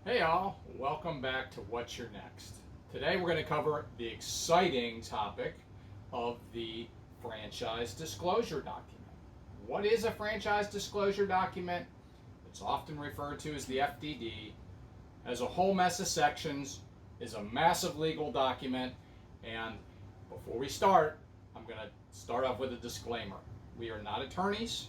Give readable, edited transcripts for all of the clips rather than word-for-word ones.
Hey all, welcome back to What's Your Next. Today we're going to cover the exciting topic of the franchise disclosure document. What is a franchise disclosure document? It's often referred to as the FDD, has a whole mess of sections, is a massive legal document, and before we start, I'm going to start off with a disclaimer. We are not attorneys,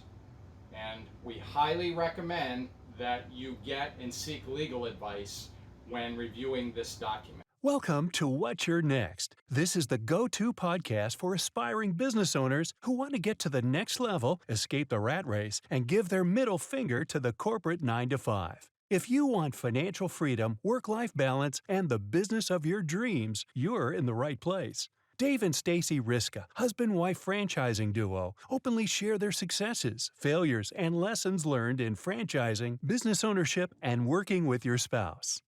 and we highly recommend that you get and seek legal advice when reviewing this document. Welcome to What's Your Next. This is the go-to podcast for aspiring business owners who want to get to the next level, escape the rat race, and give their middle finger to the corporate 9-to-5. If you want financial freedom, work-life balance, and the business of your dreams, you're in the right place. Dave and Stacy Riska, husband-wife franchising duo, openly share their successes, failures, and lessons learned in franchising, business ownership, and working with your spouse.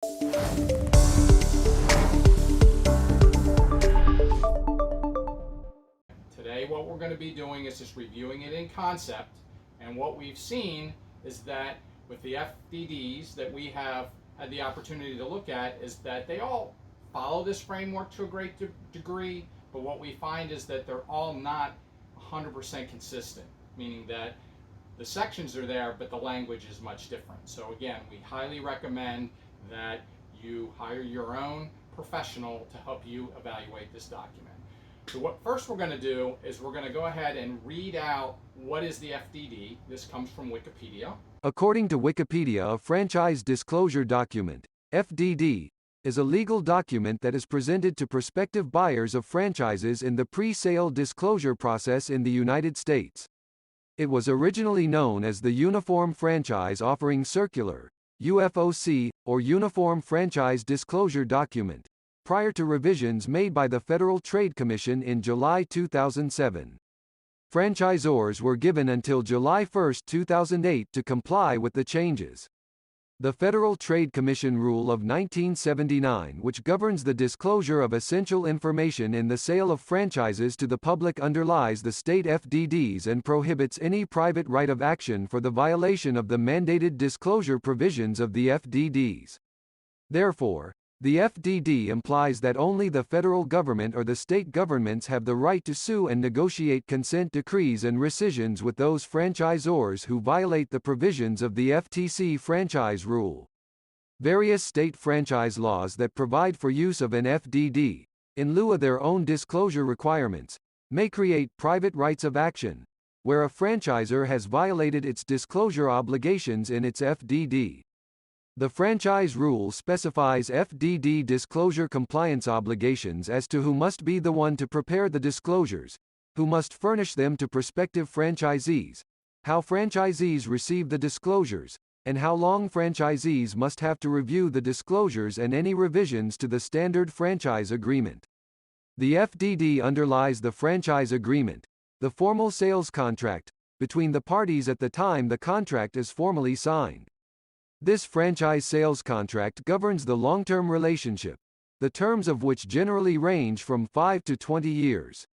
Today, what we're going to be doing is just reviewing it in concept, and what we've seen is that with the FDDs that we have had the opportunity to look at is that they all follow this framework to a great degree, but what we find is that they're all not 100% consistent, meaning that the sections are there, but the language is much different. So again, we highly recommend that you hire your own professional to help you evaluate this document. So what first we're going to do is we're going to go ahead and read out what is the FDD. This comes from Wikipedia. According to Wikipedia, a franchise disclosure document, FDD, is a legal document that is presented to prospective buyers of franchises in the pre-sale disclosure process in the United States. It was originally known as the Uniform Franchise Offering Circular, UFOC, or Uniform Franchise Disclosure Document, prior to revisions made by the Federal Trade Commission in July 2007. Franchisors were given until July 1, 2008 to comply with the changes. The Federal Trade Commission Rule of 1979, which governs the disclosure of essential information in the sale of franchises to the public, underlies the state FDDs and prohibits any private right of action for the violation of the mandated disclosure provisions of the FDDs. Therefore, the FDD implies that only the federal government or the state governments have the right to sue and negotiate consent decrees and rescissions with those franchisors who violate the provisions of the FTC franchise rule. Various state franchise laws that provide for use of an FDD, in lieu of their own disclosure requirements, may create private rights of action, where a franchisor has violated its disclosure obligations in its FDD. The franchise rule specifies FDD disclosure compliance obligations as to who must be the one to prepare the disclosures, who must furnish them to prospective franchisees, how franchisees receive the disclosures, and how long franchisees must have to review the disclosures and any revisions to the standard franchise agreement. The FDD underlies the franchise agreement, the formal sales contract, between the parties at the time the contract is formally signed. This franchise sales contract governs the long-term relationship, the terms of which generally range from 5 to 20 years.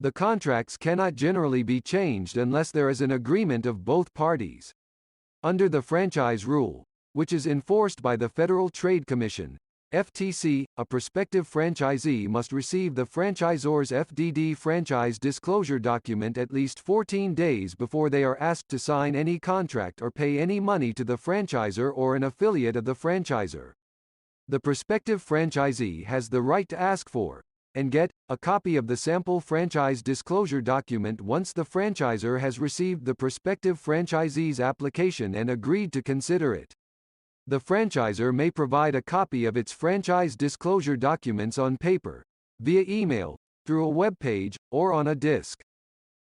The contracts cannot generally be changed unless there is an agreement of both parties. Under the franchise rule, which is enforced by the Federal Trade Commission, FTC, a prospective franchisee must receive the franchisor's FDD franchise disclosure document at least 14 days before they are asked to sign any contract or pay any money to the franchisor or an affiliate of the franchisor. The prospective franchisee has the right to ask for, and get, a copy of the sample franchise disclosure document once the franchisor has received the prospective franchisee's application and agreed to consider it. The franchisor may provide a copy of its franchise disclosure documents on paper, via email, through a web page, or on a disk.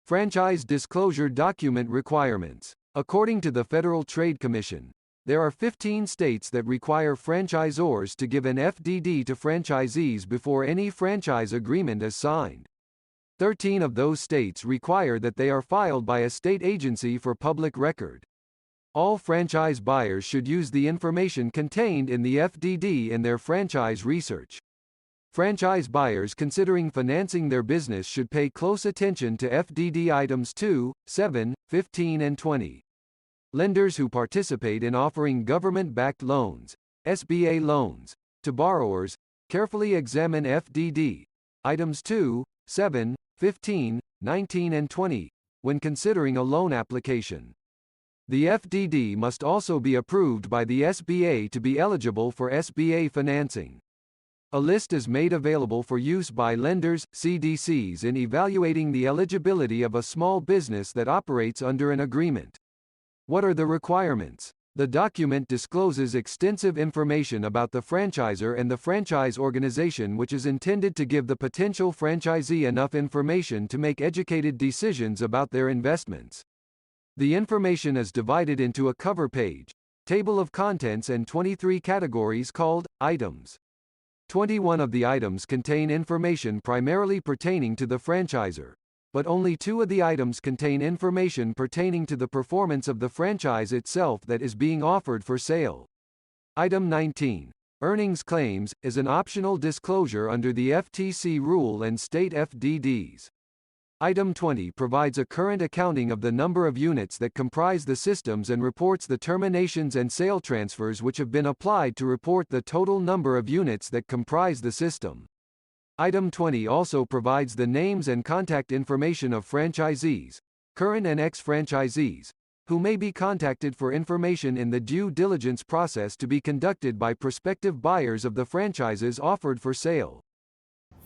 Franchise disclosure document requirements. According to the Federal Trade Commission, there are 15 states that require franchisors to give an FDD to franchisees before any franchise agreement is signed. 13 of those states require that they are filed by a state agency for public record. All franchise buyers should use the information contained in the FDD in their franchise research. Franchise buyers considering financing their business should pay close attention to FDD items 2, 7, 15 and 20. Lenders who participate in offering government-backed loans, SBA loans. To borrowers, carefully examine FDD. Items 2, 7, 15, 19 and 20 when considering a loan application. The FDD must also be approved by the SBA to be eligible for SBA financing. A list is made available for use by lenders, CDCs in evaluating the eligibility of a small business that operates under an agreement. What are the requirements? The document discloses extensive information about the franchisor and the franchise organization, which is intended to give the potential franchisee enough information to make educated decisions about their investments. The information is divided into a cover page, table of contents and 23 categories called items. 21 of the items contain information primarily pertaining to the franchisor, but only 2 of the items contain information pertaining to the performance of the franchise itself that is being offered for sale. Item 19, earnings claims, is an optional disclosure under the FTC rule and state FDDs. Item 20 provides a current accounting of the number of units that comprise the systems and reports the terminations and sale transfers which have been applied to report the total number of units that comprise the system. Item 20 also provides the names and contact information of franchisees, current and ex-franchisees, who may be contacted for information in the due diligence process to be conducted by prospective buyers of the franchises offered for sale.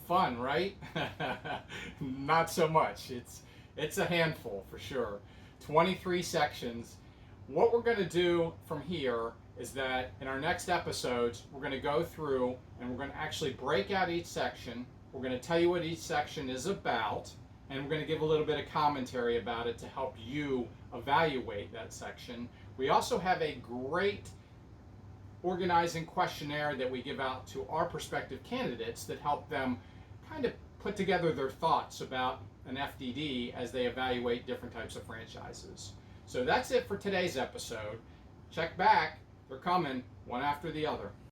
Fun, right? Not so much. It's a handful for sure. 23 sections. What we're going to do from here is that in our next episodes, we're going to go through and we're going to actually break out each section. We're going to tell you what each section is about, and we're going to give a little bit of commentary about it to help you evaluate that section. We also have a great organizing questionnaire that we give out to our prospective candidates that help them kind of put together their thoughts about an FDD as they evaluate different types of franchises. So that's it for today's episode. Check back. They're coming one after the other.